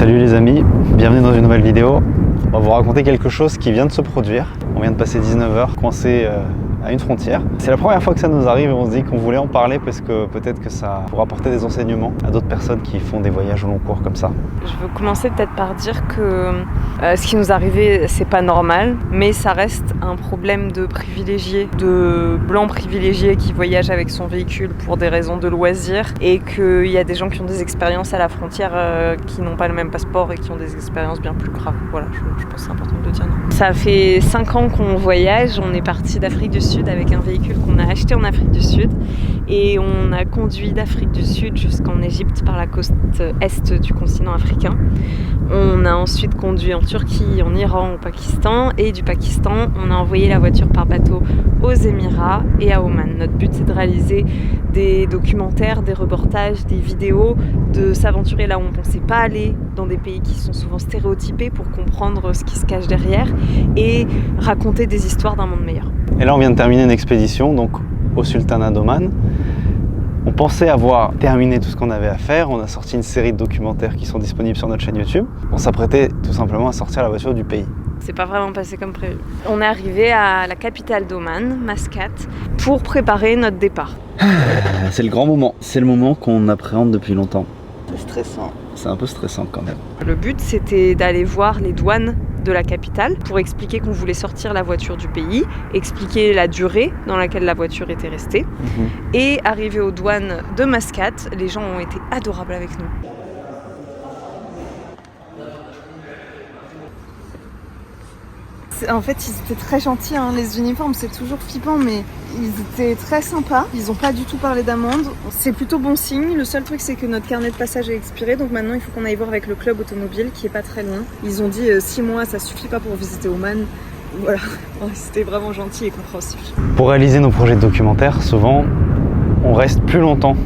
Salut les amis, bienvenue dans une nouvelle vidéo. On va vous raconter quelque chose qui vient de se produire. On vient de passer 19 h coincé à une frontière. C'est la première fois que ça nous arrive et on se dit qu'on voulait en parler parce que peut-être que ça pourra apporter des enseignements à d'autres personnes qui font des voyages au long cours comme ça. Je veux commencer peut-être par dire que ce qui nous est arrivé, c'est pas normal, mais ça reste un problème de privilégiés, de blancs privilégiés qui voyagent avec son véhicule pour des raisons de loisirs et qu'il y a des gens qui ont des expériences à la frontière qui n'ont pas le même passeport et qui ont des expériences bien plus graves. Voilà, je pense que c'est important de le dire. Ça fait 5 ans qu'on voyage, on est parti d'Afrique du Sud avec un véhicule qu'on a acheté en Afrique du Sud et on a conduit d'Afrique du Sud jusqu'en Égypte par la côte est du continent africain. On a ensuite conduit en Turquie, en Iran, au Pakistan et du Pakistan, on a envoyé la voiture par bateau aux Émirats et à Oman. Notre but, c'est de réaliser des documentaires, des reportages, des vidéos, de s'aventurer là où on ne pensait pas aller, dans des pays qui sont souvent stéréotypés pour comprendre ce qui se cache derrière et raconter des histoires d'un monde meilleur. Et là, on vient de terminer une expédition donc au Sultanat d'Oman. On pensait avoir terminé tout ce qu'on avait à faire, on a sorti une série de documentaires qui sont disponibles sur notre chaîne YouTube. On s'apprêtait tout simplement à sortir la voiture du pays. C'est pas vraiment passé comme prévu. On est arrivé à la capitale d'Oman, Mascate, pour préparer notre départ. C'est le grand moment, c'est le moment qu'on appréhende depuis longtemps. C'est stressant. C'est un peu stressant quand même. Le but, c'était d'aller voir les douanes de la capitale pour expliquer qu'on voulait sortir la voiture du pays, expliquer la durée dans laquelle la voiture était restée. Et arrivé aux douanes de Mascate, les gens ont été adorables avec nous. En fait, ils étaient très gentils, hein. Les uniformes, c'est toujours flippant, mais ils étaient très sympas. Ils n'ont pas du tout parlé d'amende. C'est plutôt bon signe. Le seul truc, c'est que notre carnet de passage est expiré, donc maintenant, il faut qu'on aille voir avec le club automobile, qui est pas très loin. Ils ont dit 6 mois, ça suffit pas pour visiter Oman. Voilà, c'était vraiment gentil et compréhensif. Pour réaliser nos projets de documentaire, souvent, on reste plus longtemps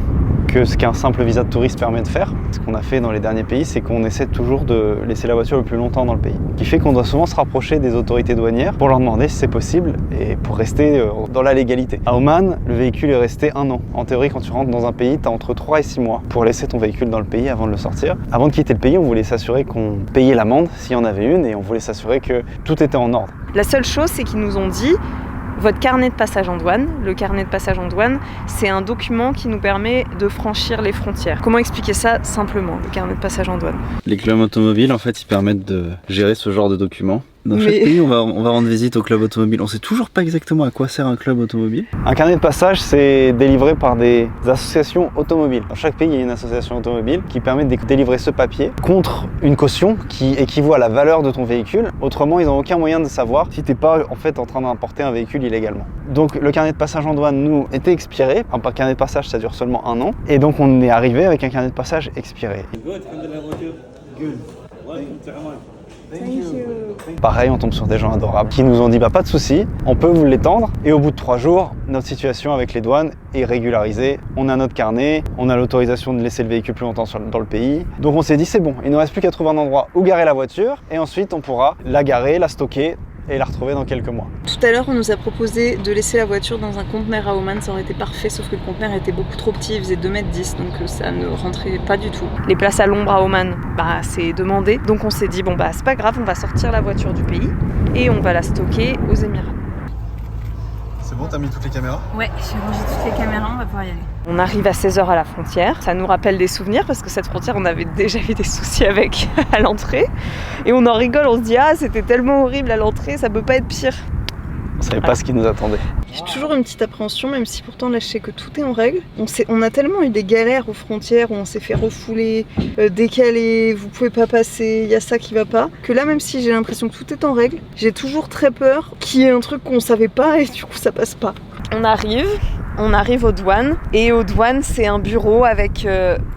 que ce qu'un simple visa de touriste permet de faire. Ce qu'on a fait dans les derniers pays, c'est qu'on essaie toujours de laisser la voiture le plus longtemps dans le pays. Ce qui fait qu'on doit souvent se rapprocher des autorités douanières pour leur demander si c'est possible et pour rester dans la légalité. À Oman, le véhicule est resté 1 an. En théorie, quand tu rentres dans un pays, tu as entre 3 et 6 mois pour laisser ton véhicule dans le pays avant de le sortir. Avant de quitter le pays, on voulait s'assurer qu'on payait l'amende s'il y en avait une et on voulait s'assurer que tout était en ordre. La seule chose, c'est qu'ils nous ont dit: votre carnet de passage en douane, le carnet de passage en douane, c'est un document qui nous permet de franchir les frontières. Comment expliquer ça simplement, le carnet de passage en douane? Les clubs automobiles, en fait, ils permettent de gérer ce genre de documents. Dans chaque pays, on va rendre visite au club automobile. On sait toujours pas exactement à quoi sert un club automobile. Un carnet de passage, c'est délivré par des associations automobiles. Dans chaque pays, il y a une association automobile qui permet de délivrer ce papier contre une caution qui équivaut à la valeur de ton véhicule. Autrement, ils n'ont aucun moyen de savoir si tu n'es pas en fait en train d'importer un véhicule illégalement. Donc le carnet de passage en douane, nous, était expiré. Un carnet de passage, ça dure seulement 1 an. Et donc on est arrivé avec un carnet de passage expiré. Pareil, on tombe sur des gens adorables qui nous ont dit pas de souci, on peut vous l'étendre. Et au bout de 3 jours, notre situation avec les douanes est régularisée. On a notre carnet, on a l'autorisation de laisser le véhicule plus longtemps dans le pays. Donc on s'est dit c'est bon, il ne reste plus qu'à trouver un endroit où garer la voiture et ensuite on pourra la garer, la stocker et la retrouver dans quelques mois. Tout à l'heure, on nous a proposé de laisser la voiture dans un conteneur à Oman, ça aurait été parfait, sauf que le conteneur était beaucoup trop petit, il faisait 2,10 m, donc ça ne rentrait pas du tout. Les places à l'ombre à Oman, c'est demandé. Donc on s'est dit, c'est pas grave, on va sortir la voiture du pays et on va la stocker aux Émirats. C'est bon, t'as mis toutes les caméras? Ouais, j'ai rangé toutes les caméras, on va pouvoir y aller. On arrive à 16 h à la frontière. Ça nous rappelle des souvenirs parce que cette frontière, on avait déjà eu des soucis avec à l'entrée. Et on en rigole, on se dit c'était tellement horrible à l'entrée, ça peut pas être pire. On savait pas ce qui nous attendait. J'ai toujours une petite appréhension, même si pourtant là je sais que tout est en règle. On a tellement eu des galères aux frontières où on s'est fait refouler, décaler, vous pouvez pas passer, il y a ça qui va pas. Que là, même si j'ai l'impression que tout est en règle, j'ai toujours très peur qu'il y ait un truc qu'on savait pas et du coup ça passe pas. On arrive aux douanes et aux douanes c'est un bureau avec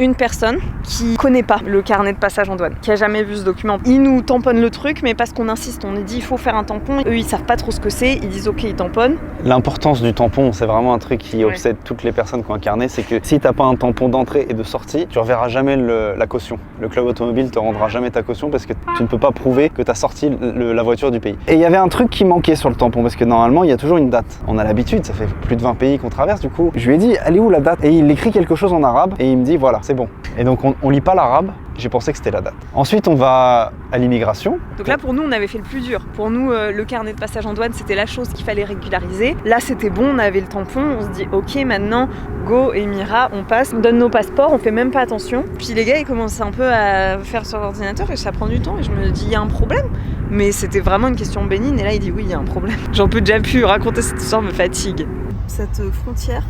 une personne qui connaît pas le carnet de passage en douane, qui a jamais vu ce document. Ils nous tamponnent le truc mais parce qu'on insiste, on est dit il faut faire un tampon, eux ils savent pas trop ce que c'est, ils disent ok ils tamponnent. L'importance du tampon, c'est vraiment un truc qui obsède toutes les personnes qui ont un carnet, c'est que si t'as pas un tampon d'entrée et de sortie, tu reverras jamais la caution. Le club automobile te rendra jamais ta caution parce que tu ne peux pas prouver que t'as sorti la voiture du pays. Et il y avait un truc qui manquait sur le tampon parce que normalement il y a toujours une date. On a l'habitude, ça fait plus de 20 pays qu'on traverse du coup. Je lui ai dit elle est où la date? Et il écrit quelque chose en arabe et il me dit voilà c'est bon. Et donc on lit pas l'arabe, j'ai pensé que c'était la date. Ensuite, on va à l'immigration. Donc là, pour nous, on avait fait le plus dur. Pour nous, le carnet de passage en douane, c'était la chose qu'il fallait régulariser. Là, c'était bon, on avait le tampon. On se dit, ok, maintenant, go, Émirat, on passe, on donne nos passeports, on fait même pas attention. Puis les gars, ils commencent un peu à faire sur l'ordinateur et ça prend du temps. Et je me dis, il y a un problème. Mais c'était vraiment une question bénigne. Et là, il dit, oui, il y a un problème. J'en peux déjà plus, raconter cette histoire me fatigue. Cette frontière,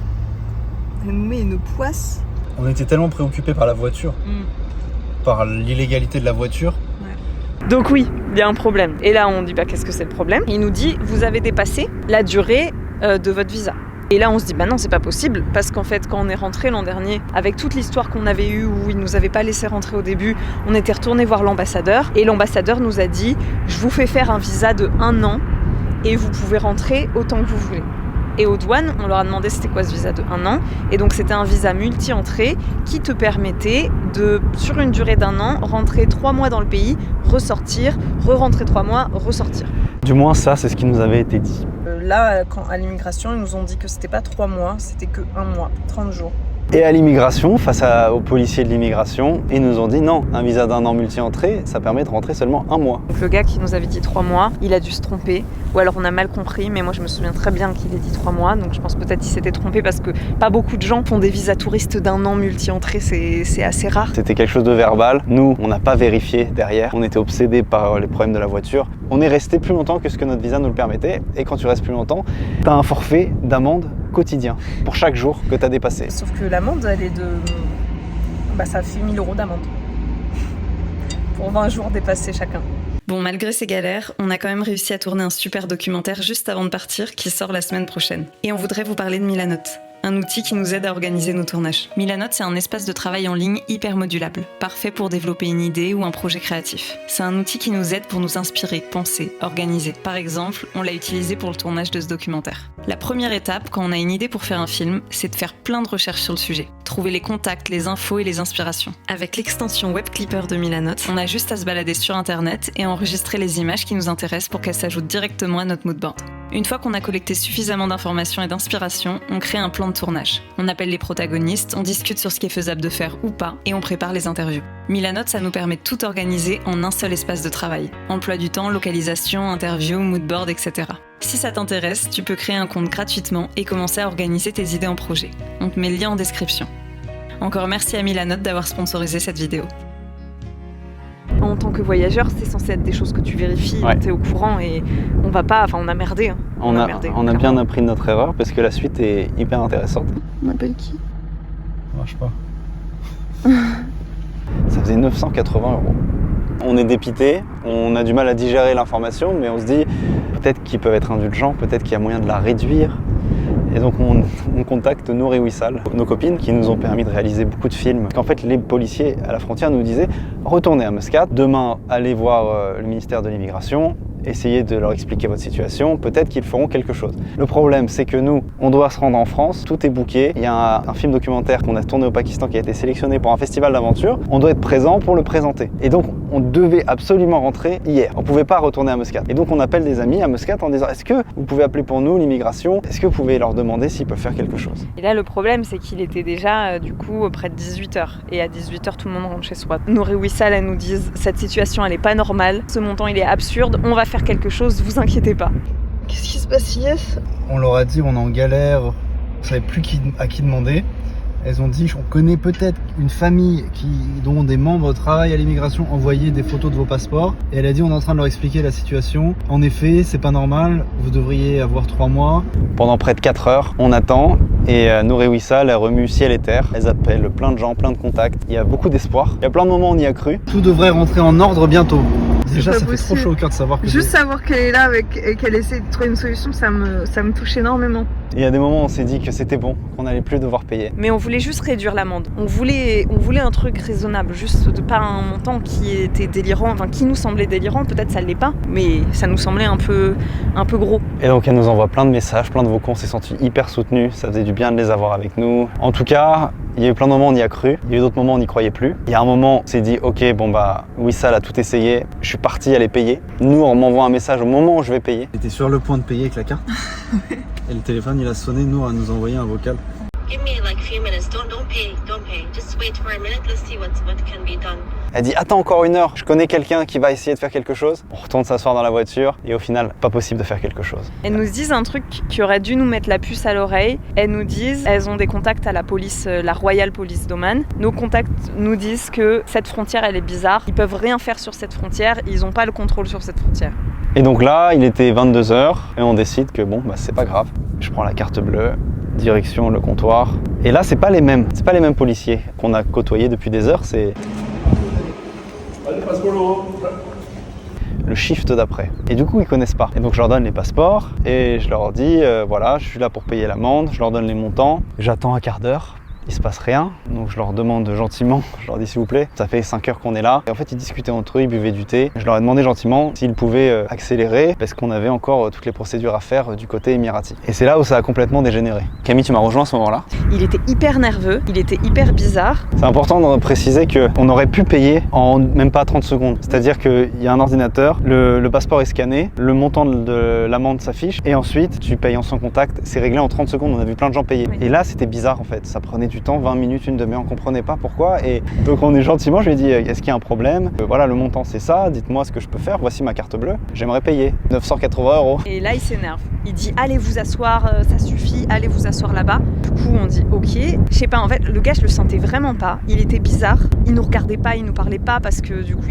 elle nous met une poisse. On était tellement préoccupés par la voiture, par l'illégalité de la voiture. Donc oui, il y a un problème. Et là, on dit, qu'est-ce que c'est le problème? Il nous dit, vous avez dépassé la durée de votre visa. Et là, on se dit, non, c'est pas possible, parce qu'en fait, quand on est rentré l'an dernier, avec toute l'histoire qu'on avait eue, où il nous avait pas laissé rentrer au début, on était retourné voir l'ambassadeur, et l'ambassadeur nous a dit, je vous fais faire un visa de 1 an, et vous pouvez rentrer autant que vous voulez. Et aux douanes, on leur a demandé c'était quoi ce visa de 1 an. Et donc c'était un visa multi-entrée qui te permettait de, sur une durée d'1 an, rentrer 3 mois dans le pays, ressortir, re-rentrer 3 mois, ressortir. Du moins ça, c'est ce qui nous avait été dit. Là, à l'immigration, ils nous ont dit que c'était pas 3 mois, c'était que 1 mois, 30 jours. Et à l'immigration, face aux policiers de l'immigration, ils nous ont dit non, un visa d'1 an multi-entrée, ça permet de rentrer seulement 1 mois. Donc le gars qui nous avait dit 3 mois, il a dû se tromper, ou alors on a mal compris, mais moi je me souviens très bien qu'il ait dit 3 mois, donc je pense peut-être qu'il s'était trompé parce que pas beaucoup de gens font des visas touristes d'1 an multi-entrée, c'est assez rare. C'était quelque chose de verbal, nous on n'a pas vérifié derrière, on était obsédés par les problèmes de la voiture. On est resté plus longtemps que ce que notre visa nous le permettait, et quand tu restes plus longtemps, tu as un forfait d'amende quotidien pour chaque jour que tu as dépassé. Sauf que l'amende, elle est de... ça fait 1 000 € d'amende. Pour 20 jours dépassés chacun. Bon, malgré ces galères, on a quand même réussi à tourner un super documentaire juste avant de partir qui sort la semaine prochaine. Et on voudrait vous parler de Milanote, un outil qui nous aide à organiser nos tournages. Milanote, c'est un espace de travail en ligne hyper modulable, parfait pour développer une idée ou un projet créatif. C'est un outil qui nous aide pour nous inspirer, penser, organiser. Par exemple, on l'a utilisé pour le tournage de ce documentaire. La première étape, quand on a une idée pour faire un film, c'est de faire plein de recherches sur le sujet. Trouver les contacts, les infos et les inspirations. Avec l'extension Web Clipper de Milanote, on a juste à se balader sur internet et enregistrer les images qui nous intéressent pour qu'elles s'ajoutent directement à notre moodboard. Une fois qu'on a collecté suffisamment d'informations et d'inspiration, on crée un plan de tournage. On appelle les protagonistes, on discute sur ce qui est faisable de faire ou pas, et on prépare les interviews. Milanote, ça nous permet de tout organiser en un seul espace de travail. Emploi du temps, localisation, interview, moodboard, etc. Si ça t'intéresse, tu peux créer un compte gratuitement et commencer à organiser tes idées en projet. On te met le lien en description. Encore merci à Milanote d'avoir sponsorisé cette vidéo. En tant que voyageur, c'est censé être des choses que tu vérifies, Ouais. t'es au courant et on va pas, on a merdé. Hein. On a bien appris de notre erreur parce que la suite est hyper intéressante. On appelle qui? Ça marche pas. Ça faisait 980 €. On est dépité, on a du mal à digérer l'information, mais on se dit peut-être qu'ils peuvent être indulgents, peut-être qu'il y a moyen de la réduire. Et donc on contacte Nour et Wissal, nos copines, qui nous ont permis de réaliser beaucoup de films. En fait, les policiers à la frontière nous disaient retournez à Muscat, demain allez voir le ministère de l'immigration, essayez de leur expliquer votre situation, peut-être qu'ils feront quelque chose. Le problème, c'est que nous, on doit se rendre en France, tout est booké. Il y a un film documentaire qu'on a tourné au Pakistan qui a été sélectionné pour un festival d'aventure. On doit être présent pour le présenter. Et donc, on devait absolument rentrer hier. On ne pouvait pas retourner à Muscat. Et donc, on appelle des amis à Muscat en disant est-ce que vous pouvez appeler pour nous l'immigration? Est-ce que vous pouvez leur demander s'ils peuvent faire quelque chose? Et là, le problème, c'est qu'il était déjà, du coup, près de 18h. Et à 18h, tout le monde rentre chez soi. Nour et Wissal, elles nous disent cette situation, elle est pas normale. Ce montant, il est absurde. On va faire quelque chose, vous inquiétez pas. Qu'est-ce qui se passe, Yes? On leur a dit on est en galère, on savait plus à qui demander. Elles ont dit on connaît peut-être une famille dont des membres travaillent à l'immigration, envoyez des photos de vos passeports. Et elle a dit on est en train de leur expliquer la situation. En effet, c'est pas normal, vous devriez avoir 3 mois. Pendant près de 4 heures, on attend et Nour et Wissal remuent ciel et terre. Elles appellent plein de gens, plein de contacts. Il y a beaucoup d'espoir. Il y a plein de moments où on y a cru. Tout devrait rentrer en ordre bientôt. Déjà, ça fait trop chaud au cœur de savoir que Juste savoir qu'elle est là et qu'elle essaie de trouver une solution, ça me touche énormément. Il y a des moments où on s'est dit que c'était bon, qu'on n'allait plus devoir payer. Mais on voulait juste réduire l'amende. On voulait un truc raisonnable, juste de pas un montant qui était délirant, qui nous semblait délirant, peut-être ça l'est pas, mais ça nous semblait un peu gros. Et donc elle nous envoie plein de messages, plein de vocaux, on s'est sentis hyper soutenus, ça faisait du bien de les avoir avec nous. En tout cas, il y a eu plein de moments où on y a cru, il y a eu d'autres moments où on n'y croyait plus. Il y a un moment, on s'est dit ok, Wissal a tout essayé, je suis parti aller payer. Nous, on m'envoie un message au moment où je vais payer. J'étais sur le point de payer avec la carte. Et le téléphone il a sonné, nous, elle nous a envoyé un vocal. Give me like a few minutes. Don't pay. Just just wait for a minute, let's see what can be done. Elle dit attends encore 1 heure, je connais quelqu'un qui va essayer de faire quelque chose. On retourne s'asseoir dans la voiture et au final, pas possible de faire quelque chose. Elles nous disent un truc qui aurait dû nous mettre la puce à l'oreille. Elles nous disent, elles ont des contacts à la police, la Royal Police d'Oman. Nos contacts nous disent que cette frontière, elle est bizarre. Ils peuvent rien faire sur cette frontière, ils n'ont pas le contrôle sur cette frontière. Et donc là, il était 22h et on décide que bon, c'est pas grave. Je prends la carte bleue, direction le comptoir. Et là, c'est pas les mêmes policiers qu'on a côtoyés depuis des heures, c'est le shift d'après. Et du coup, ils connaissent pas. Et donc, je leur donne les passeports et je leur dis, voilà, je suis là pour payer l'amende. Je leur donne les montants. J'attends un quart d'heure. Il se passe rien, donc je leur demande gentiment, je leur dis s'il vous plaît, ça fait 5 heures qu'on est là. Et en fait, ils discutaient entre eux, ils buvaient du thé. Je leur ai demandé gentiment s'ils pouvaient accélérer parce qu'on avait encore toutes les procédures à faire du côté émirati. Et c'est là où ça a complètement dégénéré. Camille, tu m'as rejoint à ce moment-là. Il était hyper nerveux, il était hyper bizarre. C'est important de préciser qu'on aurait pu payer en même pas 30 secondes. C'est-à-dire qu'il y a un ordinateur, le passeport est scanné, le montant de l'amende s'affiche et ensuite tu payes en sans contact. C'est réglé en 30 secondes, on a vu plein de gens payer. Oui. Et là, c'était bizarre en fait, ça prenait du temps, 20 minutes, une demi-heure, on comprenait pas pourquoi. Et donc on est gentiment, je lui ai dit est-ce qu'il y a un problème, voilà, le montant c'est ça, dites-moi ce que je peux faire, voici ma carte bleue, j'aimerais payer 980 €. Et là il s'énerve, il dit allez vous asseoir, ça suffit, allez vous asseoir là-bas. Du coup on dit ok, je sais pas, en fait le gars je le sentais vraiment pas, il était bizarre, il nous regardait pas, il nous parlait pas parce que du coup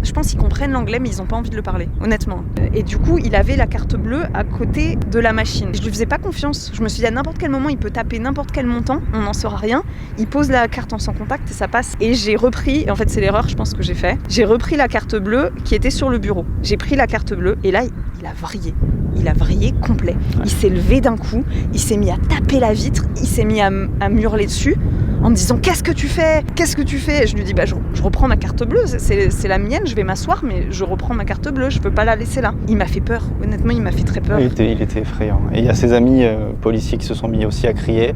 je pense qu'ils comprennent l'anglais mais ils ont pas envie de le parler, honnêtement. Et du coup il avait la carte bleue à côté de la machine. Je lui faisais pas confiance, je me suis dit à n'importe quel moment il peut taper n'importe quel montant, on n'en saura rien. Il pose la carte en sans contact et ça passe. Et j'ai repris, et en fait c'est l'erreur je pense que j'ai fait, j'ai repris la carte bleue qui était sur le bureau. J'ai pris la carte bleue et là il a vrillé. Il a vrillé complet. Il s'est levé d'un coup, il s'est mis à taper la vitre, il s'est mis à m'hurler dessus en me disant qu'est-ce que tu fais ? Qu'est-ce que tu fais ? Et je lui dis je reprends ma carte bleue, c'est la mienne, je vais m'asseoir mais je reprends ma carte bleue, je peux pas la laisser là. Il m'a fait peur, honnêtement il m'a fait très peur. Il était effrayant. Et il y a ses amis policiers qui se sont mis aussi à crier.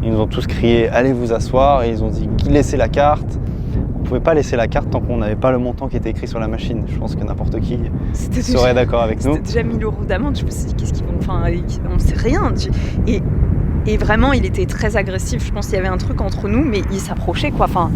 Ils nous ont tous crié allez vous asseoir et ils ont dit laissez la carte. On pouvait pas laisser la carte tant qu'on n'avait pas le montant qui était écrit sur la machine. Je pense que n'importe qui serait d'accord avec nous. C'était déjà 1000 € d'amende, je me suis dit qu'est-ce qu'ils vont... Enfin, on sait rien. Et vraiment il était très agressif, je pense qu'il y avait un truc entre nous mais il s'approchait quoi. Enfin,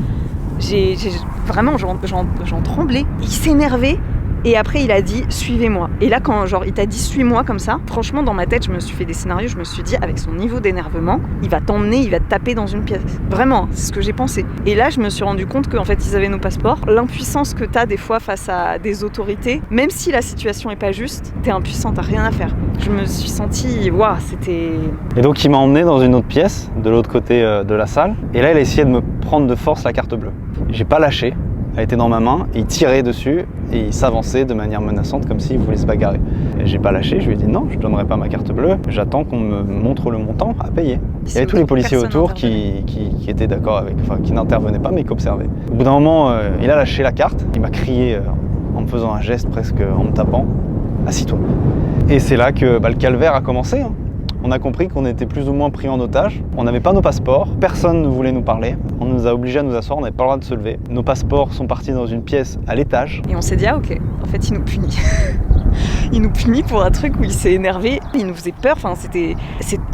vraiment j'en tremblais. Il s'énervait. Et après il a dit suivez-moi. Et là quand il t'a dit suis-moi comme ça, franchement dans ma tête je me suis fait des scénarios, je me suis dit avec son niveau d'énervement, il va t'emmener, il va te taper dans une pièce. Vraiment, c'est ce que j'ai pensé. Et là je me suis rendu compte qu'en fait ils avaient nos passeports. L'impuissance que t'as des fois face à des autorités, même si la situation est pas juste, t'es impuissant, t'as rien à faire. Je me suis sentie, waouh, c'était... Et donc il m'a emmené dans une autre pièce, de l'autre côté de la salle. Et là il a essayé de me prendre de force la carte bleue. J'ai pas lâché. Elle était dans ma main, et il tirait dessus et il s'avançait de manière menaçante comme s'il voulait se bagarrer. Et j'ai pas lâché, je lui ai dit non, je donnerai pas ma carte bleue, j'attends qu'on me montre le montant à payer. Il y avait tous les policiers autour qui étaient d'accord avec, enfin qui n'intervenaient pas mais qui observaient. Au bout d'un moment, il a lâché la carte, il m'a crié en me faisant un geste presque en me tapant, assis-toi. Et c'est là que le calvaire a commencé. On a compris qu'on était plus ou moins pris en otage. On n'avait pas nos passeports, personne ne voulait nous parler. On nous a obligés à nous asseoir, on n'avait pas le droit de se lever. Nos passeports sont partis dans une pièce à l'étage. Et on s'est dit, ah ok, en fait il nous punit. Il nous punit pour un truc où il s'est énervé, il nous faisait peur, enfin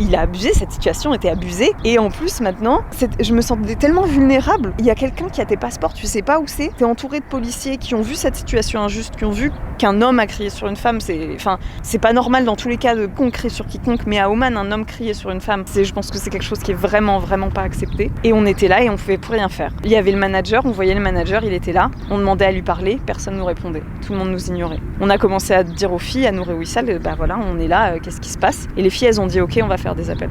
il a abusé, cette situation était abusée. Et en plus maintenant, je me sentais tellement vulnérable. Il y a quelqu'un qui a tes passeports, tu sais pas où c'est. T'es entouré de policiers qui ont vu cette situation injuste, qui ont vu qu'un homme a crié sur une femme. C'est pas normal dans tous les cas qu'on crie sur quiconque, mais à Oman, un homme crier sur une femme, je pense que c'est quelque chose qui est vraiment pas accepté. Et on était là et on pouvait plus rien faire. Il y avait le manager, on voyait le manager, il était là. On demandait à lui parler, personne nous répondait. Tout le monde nous ignorait. On a commencé à dire aux filles, à Nour et Wissal, voilà, on est là, qu'est-ce qui se passe ? Et les filles, elles ont dit ok, on va faire des appels.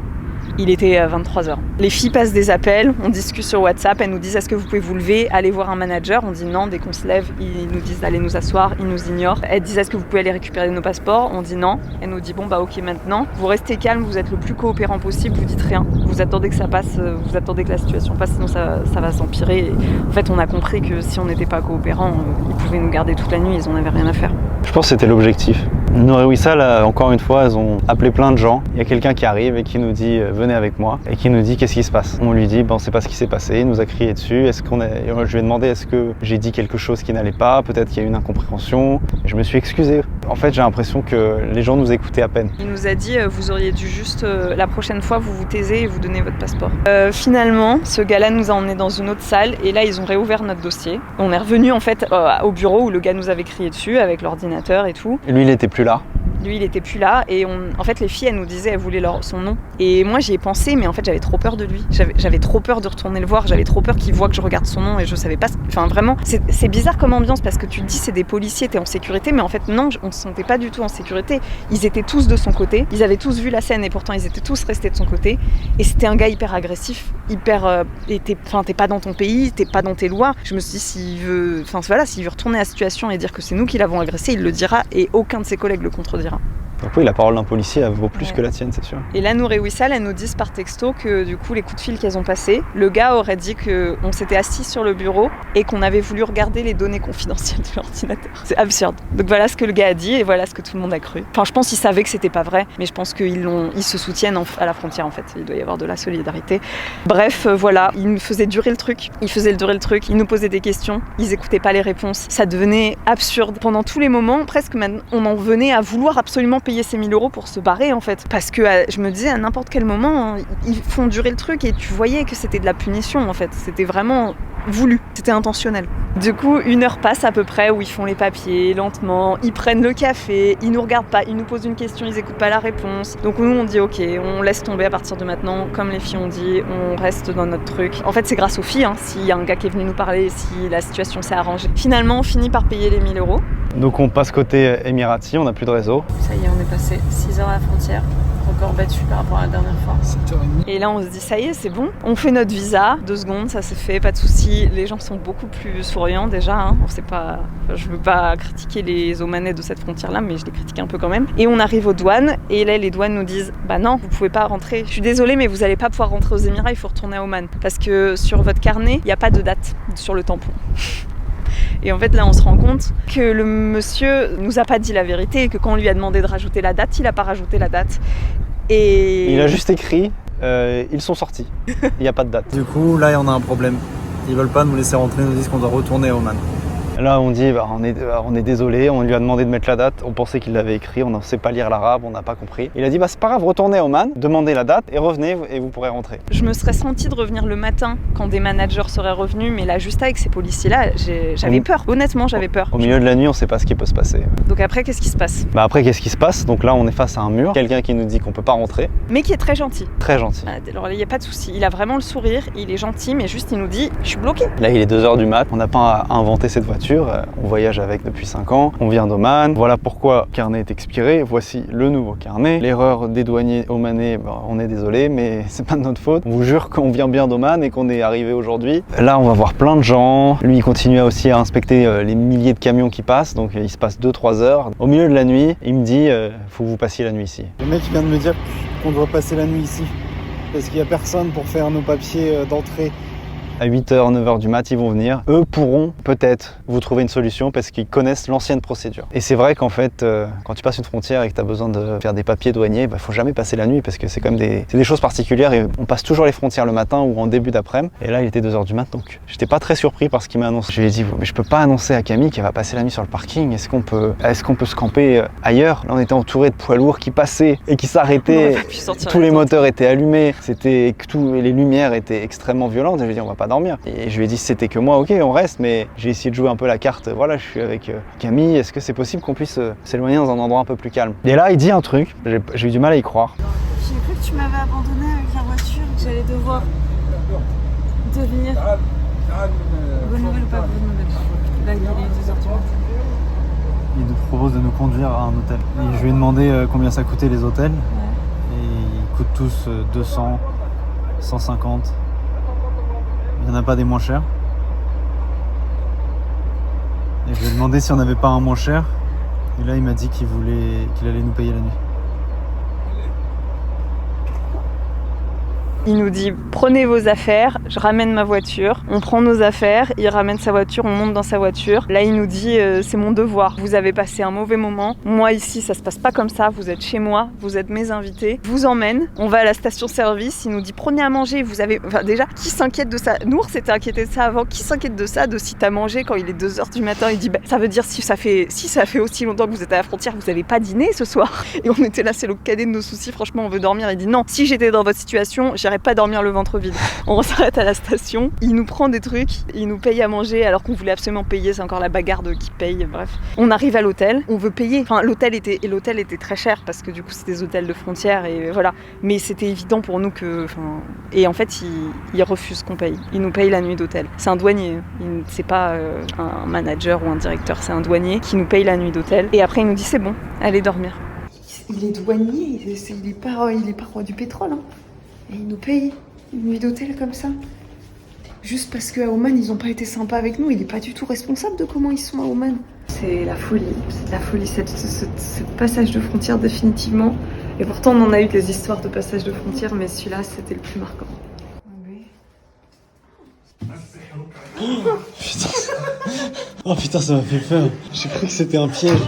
Il était 23h. Les filles passent des appels, on discute sur WhatsApp, elles nous disent est-ce que vous pouvez vous lever, aller voir un manager ? On dit non, dès qu'on se lève, ils nous disent d'aller nous asseoir, ils nous ignorent. Elles disent est-ce que vous pouvez aller récupérer nos passeports ? On dit non. Elle nous dit bon bah ok maintenant, vous restez calme, vous êtes le plus coopérant possible, vous dites rien. Vous attendez que ça passe, vous attendez que la situation passe, sinon ça va s'empirer. Et en fait on a compris que si on n'était pas coopérant, ils pouvaient nous garder toute la nuit, ils en avaient rien à faire. Je pense que c'était l'objectif. Nouré Wissal, encore une fois, elles ont appelé plein de gens. Il y a quelqu'un qui arrive et qui nous dit venez avec moi et qui nous dit qu'est-ce qui se passe. On lui dit on sait pas ce qui s'est passé, il nous a crié dessus. Je lui ai demandé est-ce que j'ai dit quelque chose qui n'allait pas, peut-être qu'il y a eu une incompréhension. Je me suis excusé. En fait, j'ai l'impression que les gens nous écoutaient à peine. Il nous a dit vous auriez dû juste la prochaine fois vous taisez et vous donnez votre passeport. Finalement, ce gars-là nous a emmenés dans une autre salle et là ils ont réouvert notre dossier. On est revenu en fait au bureau où le gars nous avait crié dessus avec l'ordinateur et tout. Et lui, il était plus là. Lui, il était plus là et en fait, les filles, elles nous disaient, elles voulaient son nom. Et moi, j'y ai pensé, mais en fait, j'avais trop peur de lui. J'avais trop peur de retourner le voir. J'avais trop peur qu'il voit que je regarde son nom et je savais pas. Enfin, vraiment, c'est bizarre comme ambiance parce que tu te dis, c'est des policiers, t'es en sécurité, mais en fait, non, on se sentait pas du tout en sécurité. Ils étaient tous de son côté. Ils avaient tous vu la scène et pourtant, ils étaient tous restés de son côté. Et c'était un gars hyper agressif, hyper. T'es pas dans ton pays, t'es pas dans tes lois. Je me suis dit, s'il veut retourner à la situation et dire que c'est nous qui l'avons agressé, il le dira et aucun de ses collègues le contredira. Donc oui, la parole d'un policier vaut plus que la tienne, c'est sûr. Et là, Nouré Wissal, elles nous disent par texto que du coup, les coups de fil qu'elles ont passés, le gars aurait dit qu'on s'était assis sur le bureau et qu'on avait voulu regarder les données confidentielles de l'ordinateur. C'est absurde. Donc voilà ce que le gars a dit et voilà ce que tout le monde a cru. Enfin, je pense qu'ils savaient que c'était pas vrai, mais je pense qu'ils se soutiennent à la frontière en fait. Il doit y avoir de la solidarité. Bref, voilà, ils nous faisaient durer le truc. Ils nous posaient des questions. Ils écoutaient pas les réponses. Ça devenait absurde. Pendant tous les moments, presque, on en venait à vouloir absolument payer ces 1000 € pour se barrer en fait. Parce que je me disais à n'importe quel moment, ils font durer le truc et tu voyais que c'était de la punition en fait. C'était vraiment voulu, c'était intentionnel. Du coup, 1 heure passe à peu près où ils font les papiers lentement, ils prennent le café, ils nous regardent pas, ils nous posent une question, ils écoutent pas la réponse. Donc nous on dit ok, on laisse tomber à partir de maintenant, comme les filles ont dit, on reste dans notre truc. En fait c'est grâce aux filles, s'il y a un gars qui est venu nous parler, si la situation s'est arrangée. Finalement on finit par payer les 1000 €. Donc on passe côté Émirati, on n'a plus de réseau. Ça y est, on est passé 6 heures à la frontière. Record battu par rapport à la dernière fois. 7h30. Et là, on se dit, ça y est, c'est bon. On fait notre visa, 2 secondes, ça s'est fait, pas de souci. Les gens sont beaucoup plus souriants déjà. On sait pas, je veux pas critiquer les Omanais de cette frontière-là, mais je les critique un peu quand même. Et on arrive aux douanes, et là, les douanes nous disent, bah non, vous pouvez pas rentrer. Je suis désolée, mais vous allez pas pouvoir rentrer aux Émirats, il faut retourner à Oman. Parce que sur votre carnet, il n'y a pas de date sur le tampon. Et en fait, là, on se rend compte que le monsieur nous a pas dit la vérité et que quand on lui a demandé de rajouter la date, il a pas rajouté la date. Et il a juste écrit ils sont sortis. Il n'y a pas de date. Du coup, là, on a un problème. Ils veulent pas nous laisser rentrer, ils nous disent qu'on doit retourner à Oman. Là, on dit on est désolé, on lui a demandé de mettre la date, on pensait qu'il l'avait écrit, on ne sait pas lire l'arabe, on n'a pas compris. Il a dit c'est pas grave, retournez à Oman, demandez la date et revenez et vous pourrez rentrer. Je me serais sentie de revenir le matin quand des managers seraient revenus, mais là, juste avec ces policiers-là, j'avais peur. Honnêtement, j'avais peur. Au milieu de la nuit, on ne sait pas ce qui peut se passer. Donc après, qu'est-ce qui se passe ? Après, qu'est-ce qui se passe ? Donc là, on est face à un mur, quelqu'un qui nous dit qu'on peut pas rentrer. Mais qui est très gentil. Très gentil. Alors il n'y a pas de souci, il a vraiment le sourire, il est gentil, mais juste il nous dit je suis bloqué. Là, il est 2h du mat, on n'a pas inventé cette voiture, on voyage avec depuis 5 ans, on vient d'Oman, voilà pourquoi le carnet est expiré, voici le nouveau carnet. L'erreur des douaniers omanais, on est désolé, mais c'est pas de notre faute. On vous jure qu'on vient bien d'Oman et qu'on est arrivé aujourd'hui. Là, on va voir plein de gens. Lui, il continue aussi à inspecter les milliers de camions qui passent, donc il se passe 2-3 heures. Au milieu de la nuit, il me dit faut que vous passiez la nuit ici. Le mec vient de me dire qu'on doit passer la nuit ici, parce qu'il n'y a personne pour faire nos papiers d'entrée. À 8h, 9h du mat, ils vont venir. Eux pourront peut-être vous trouver une solution parce qu'ils connaissent l'ancienne procédure. Et c'est vrai qu'en fait, quand tu passes une frontière et que tu as besoin de faire des papiers douaniers, faut jamais passer la nuit parce que c'est comme des choses particulières et on passe toujours les frontières le matin ou en début d'après-midi. Et là, il était 2h du mat, donc j'étais pas très surpris par ce qu'il m'a annoncé. Je lui ai dit, mais je peux pas annoncer à Camille qu'elle va passer la nuit sur le parking. Est-ce qu'on peut se camper ailleurs ? Là, on était entouré de poids lourds qui passaient et qui s'arrêtaient. Tous les moteurs étaient allumés. Les lumières étaient extrêmement violentes. Et je lui ai dit, on va pas dormir. Et je lui ai dit si c'était que moi, ok, on reste, mais j'ai essayé de jouer un peu la carte. Voilà, je suis avec Camille, est-ce que c'est possible qu'on puisse s'éloigner dans un endroit un peu plus calme ? Et là, il dit un truc, j'ai eu du mal à y croire. J'ai cru que tu m'avais abandonné avec la voiture, que j'allais devoir devenir. Bonne nouvelle ou pas bonne nouvelle ? Là, il est 2h du matin. Il nous propose de nous conduire à un hôtel. Et je lui ai demandé combien ça coûtait les hôtels. Ouais. Et ils coûtent tous 200, 150. Il n'y en a pas des moins chers. Et je lui ai demandé si on n'avait pas un moins cher. Et là, il m'a dit qu'il allait nous payer la nuit. Il nous dit prenez vos affaires, je ramène ma voiture. On prend nos affaires, il ramène sa voiture, on monte dans sa voiture. Là il nous dit c'est mon devoir, vous avez passé un mauvais moment. Moi ici ça se passe pas comme ça, vous êtes chez moi, vous êtes mes invités. Je vous emmène, on va à la station-service, il nous dit prenez à manger, vous avez... Enfin déjà, qui s'inquiète de ça? Nour s'était inquiété de ça avant, qui s'inquiète de ça, de si t'as mangé quand il est 2h du matin? Il dit ça veut dire si ça fait aussi longtemps que vous êtes à la frontière, vous avez pas dîné ce soir? Et on était là, c'est le cadet de nos soucis, franchement on veut dormir. Il dit non, si j'étais dans votre situation, j'irais pas dormir le ventre vide. On s'arrête à la station, il nous prend des trucs, il nous paye à manger alors qu'on voulait absolument payer, c'est encore la bagarre de qui paye, bref. On arrive à l'hôtel, on veut payer. Enfin l'hôtel était très cher parce que du coup c'est des hôtels de frontières et voilà. Mais c'était évident pour nous que... Et en fait il refuse qu'on paye. Il nous paye la nuit d'hôtel. C'est un douanier, c'est pas un manager ou un directeur, c'est un douanier qui nous paye la nuit d'hôtel. Et après il nous dit c'est bon, allez dormir. Il est douanier, il est pas roi du pétrole. Hein. Et il nous paye une nuit d'hôtel comme ça. Juste parce qu'à Oman, ils ont pas été sympas avec nous. Il est pas du tout responsable de comment ils sont à Oman. C'est la folie. C'est de la folie, ce passage de frontière définitivement. Et pourtant, on en a eu des histoires de passage de frontière, mais celui-là, c'était le plus marquant. Oh putain, ça m'a fait peur. J'ai cru que c'était un piège.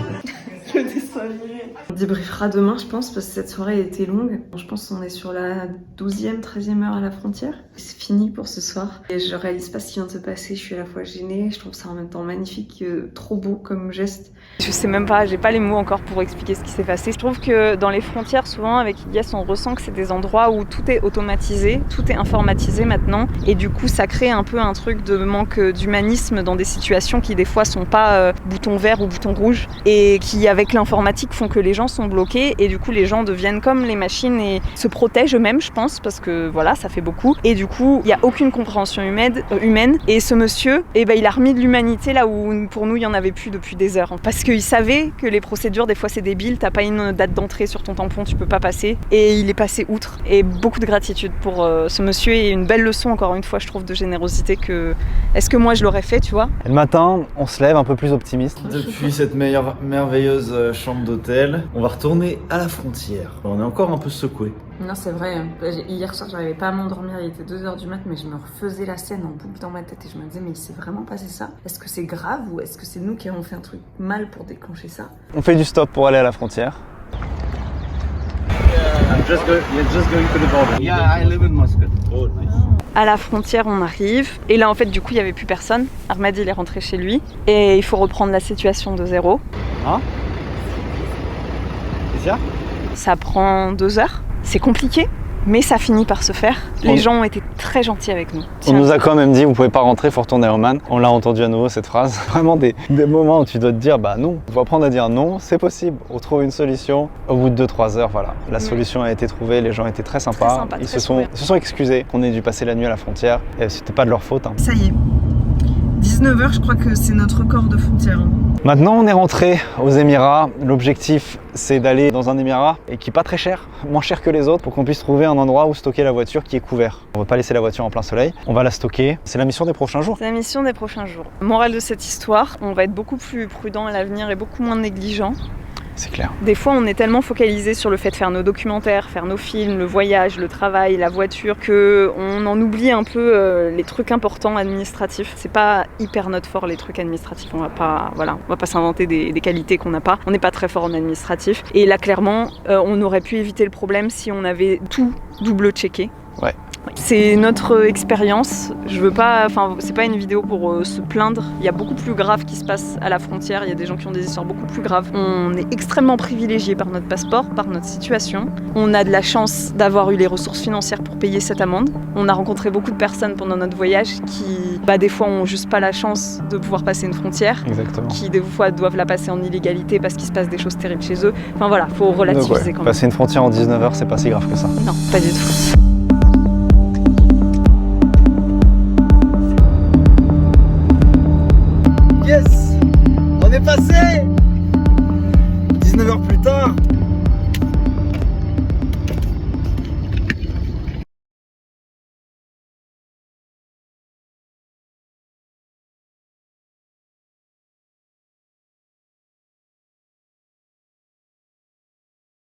Le dessin animé. On débriefera demain, je pense, parce que cette soirée a été longue. Je pense qu'on est sur la 12e, 13e heure à la frontière. C'est fini pour ce soir. Et je réalise pas ce qui vient de se passer. Je suis à la fois gênée, je trouve ça en même temps magnifique, trop beau comme geste. Je sais même pas, j'ai pas les mots encore pour expliquer ce qui s'est passé. Je trouve que dans les frontières, souvent avec Ilyes, on ressent que c'est des endroits où tout est automatisé, tout est informatisé maintenant. Et du coup, ça crée un peu un truc de manque d'humanisme dans des situations qui des fois sont pas bouton vert ou bouton rouge. Et qui, avec l'informatique, font que les gens sont bloqués. Et du coup, les gens deviennent comme les machines et se protègent eux-mêmes, je pense, parce que voilà, ça fait beaucoup. Et du coup, il n'y a aucune compréhension humaine. Et ce monsieur, il a remis de l'humanité là où pour nous, il n'y en avait plus depuis des heures. Parce qu'il savait que les procédures, des fois, c'est débile. T'as pas une date d'entrée sur ton tampon, tu peux pas passer. Et il est passé outre. Et beaucoup de gratitude pour ce monsieur et une belle leçon, encore une fois, je trouve, de générosité que... Est-ce que moi, je l'aurais fait, tu vois? Et le matin, on se lève un peu plus optimiste. Depuis cette merveilleuse chambre d'hôtel, on va retourner à la frontière. On est encore un peu secoué. Non, c'est vrai. Hier soir, j'arrivais pas à m'endormir. Il était 2h du mat, mais je me refaisais la scène en boucle dans ma tête et je me disais, mais il s'est vraiment passé ça? Est-ce que c'est grave ou est-ce que c'est nous qui avons fait un truc mal pour déclencher ça? On fait du stop pour aller à la frontière. À la frontière, on arrive. Et là, en fait, du coup, il n'y avait plus personne. Ahmed, il est rentré chez lui. Et il faut reprendre la situation de zéro. Hein? C'est ça? Ça prend 2 heures. C'est compliqué, mais ça finit par se faire. Les gens ont été très gentils avec nous. On nous a quand même dit, vous pouvez pas rentrer, faut retourner à Oman. On l'a entendu à nouveau, cette phrase. Vraiment des moments où tu dois te dire, bah non. Il faut apprendre à dire non, c'est possible. On trouve une solution. Au bout de 2-3 heures, voilà. La solution a été trouvée, les gens étaient très sympas. Ils se sont excusés qu'on ait dû passer la nuit à la frontière. Et c'était pas de leur faute. Hein. Ça y est. 19h, je crois que c'est notre record de frontière. Maintenant, on est rentré aux Émirats. L'objectif, c'est d'aller dans un Émirat et qui est pas très cher, moins cher que les autres, pour qu'on puisse trouver un endroit où stocker la voiture qui est couvert. On ne va pas laisser la voiture en plein soleil, on va la stocker. C'est la mission des prochains jours. C'est la mission des prochains jours. Morale de cette histoire, on va être beaucoup plus prudent à l'avenir et beaucoup moins négligent. C'est clair. Des fois, on est tellement focalisé sur le fait de faire nos documentaires, faire nos films, le voyage, le travail, la voiture, qu'on en oublie un peu les trucs importants administratifs. C'est pas hyper notre fort, les trucs administratifs. On va pas s'inventer des qualités qu'on n'a pas. On n'est pas très fort en administratif. Et là, clairement, on aurait pu éviter le problème si on avait tout double-checké. Ouais. C'est notre expérience. C'est pas une vidéo pour se plaindre. Il y a beaucoup plus grave qui se passe à la frontière. Il y a des gens qui ont des histoires beaucoup plus graves. On est extrêmement privilégiés par notre passeport, par notre situation. On a de la chance d'avoir eu les ressources financières pour payer cette amende. On a rencontré beaucoup de personnes pendant notre voyage qui, des fois, ont juste pas la chance de pouvoir passer une frontière. Exactement. Qui, des fois, doivent la passer en illégalité parce qu'il se passe des choses terribles chez eux. Enfin voilà, faut relativiser quand même. Passer une frontière en 19h, c'est pas si grave que ça. Non, pas du tout. Yes! On est passé! 19h plus tard,